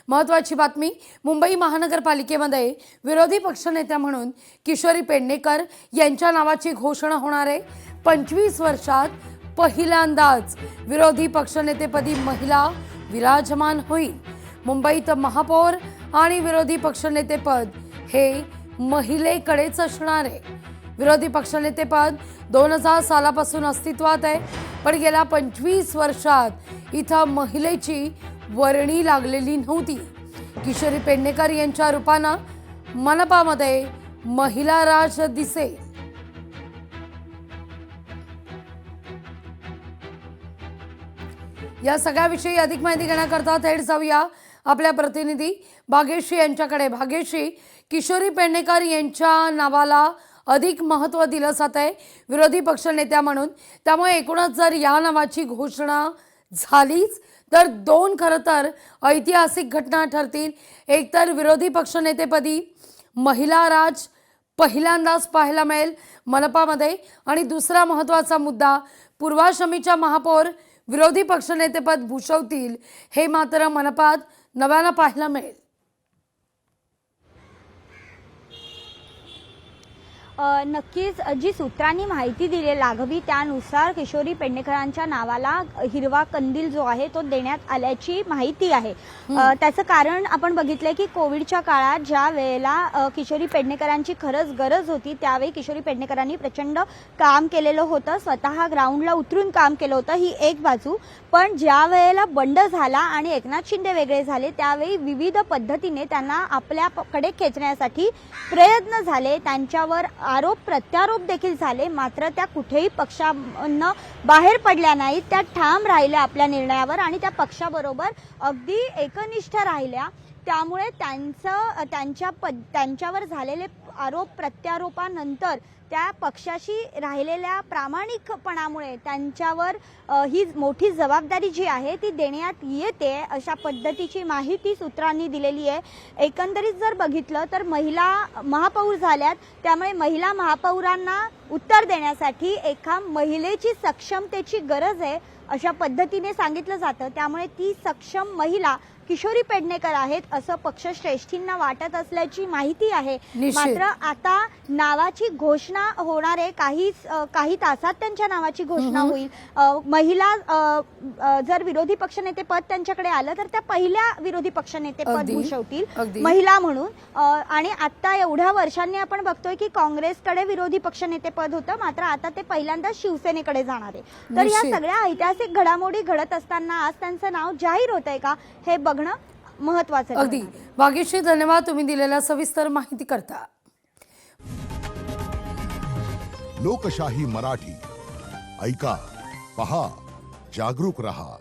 महत्त्वाची बातमी, मुंबई महानगरपालिकेमध्ये विरोधी पक्षनेत्या म्हणून किशोरी पेडणेकर यांच्या नावाची घोषणा होणार आहे। 25 वर्षात पहिल्यांदाच विरोधी पक्षनेतेपदी महिला विराजमान होईल। मुंबईत महापौर आणि विरोधी पक्षनेतेपद हे महिलेकडेच असणार आहे। विरोधी पक्षनेतेपद 2000 सालापासून अस्तित्वात आहे, पण गेल्या 25 वर्षात इथं महिलेची वर्णी लागलेली नव्हती। किशोरी पेडणेकर यांच्या रूपानं मनपामध्ये महिला राज दिसेल। या सगळ्याविषयी अधिक माहिती घेण्याकरता थेट जाऊया आपल्या प्रतिनिधी भाग्यश्री यांच्याकडे। भाग्यश्री, किशोरी पेडणेकर यांच्या नावाला अधिक महत्त्व दिलं जात आहे विरोधी पक्षनेत्या म्हणून, त्यामुळे एकूणच जर या नावाची घोषणा झालीच तर दोन खरं तर ऐतिहासिक घटना ठरतील। एक तर विरोधी पक्षनेतेपदी महिला राज पहिल्यांदाच पाहायला मिळेल मनपामध्ये, आणि दुसरा महत्त्वाचा मुद्दा, पूर्वाश्रमीच्या महापौर विरोधी पक्षनेतेपद भूषवतील हे मात्र मनपात नव्यानं पाहायला मिळेल। नक्कीच जी सूत्रांनी माहिती दिली लागवी त्यानुसार किशोरी पेडणेकरांच्या नावाला हिरवा कंदील जो आहे तो देण्यात आल्याची माहिती आहे। त्याचं कारण आपण बघितलंय की कोविडच्या काळात ज्या वेळेला किशोरी पेडणेकरांची खरंच गरज होती त्यावेळी किशोरी पेडणेकरांनी प्रचंड काम केलेलं होतं, स्वतः ग्राउंडला उतरून काम केलं होतं, ही एक बाजू। पण ज्या वेळेला बंड झाला आणि एकनाथ शिंदे वेगळे झाले त्यावेळी विविध पद्धतीने त्यांना आपल्याकडे खेचण्यासाठी प्रयत्न झाले, त्यांच्यावर आरोप प्रत्यारोप देखील झाले, मात्र त्या कुठेही पक्षांना बाहेर पडल्या नाहीत, त्या ठाम राहिल्या आपल्या निर्णयावर आणि त्या पक्षाबरोबर अगदी एकनिष्ठ राहिल्या। त्यामुळे त्यांच्यावर झालेले आरोप प्रत्यारोपानंतर त्या पक्षाशी राहिलेल्या प्रामाणिकपणामुळे त्यांच्यावर ही मोठी जबाबदारी जी आहे ती देण्यात येते, अशा पद्धतीची माहिती सूत्रांनी दिलेली आहे। एकंदरीत जर बघितलं तर महिला महापौर झाल्यात, त्यामुळे महिला महापौरांना उत्तर देण्यासाठी एका महिलेची सक्षमतेची गरज आहे अशा पद्धतीने सांगितलं जातं। त्यामुळे ती सक्षम महिला किशोरी पेडणेकर आहेत असं पक्षश्रेष्ठींना वाटत असल्याची माहिती आहे। मात्र आता नावाची घोषणा होणार आहे, काही तासात त्यांच्या नावाची घोषणा होईल। महिला जर विरोधी पक्षनेते पद त्यांच्याकडे आलं तर त्या पहिल्या विरोधी पक्षनेते पद भूषवतील महिला म्हणून। आणि आता एवढ्या वर्षांनी आपण बघतोय की काँग्रेसकडे विरोधी पक्षनेते पद होतं, मात्र आता ते पहिल्यांदा शिवसेनेकडे जाणार आहे। तर या सगळ्या ऐतिहासिक घडामोडी घडत असताना आज त्यांचं नाव जाहीर होतंय का हे बघणं महत्त्वाचं आहे। अगदी भाग्यश्री, धन्यवाद तुम्ही दिलेल्या सविस्तर माहिती करता। लोकशाही मराठी ऐका, पहा, जागरूक रहा।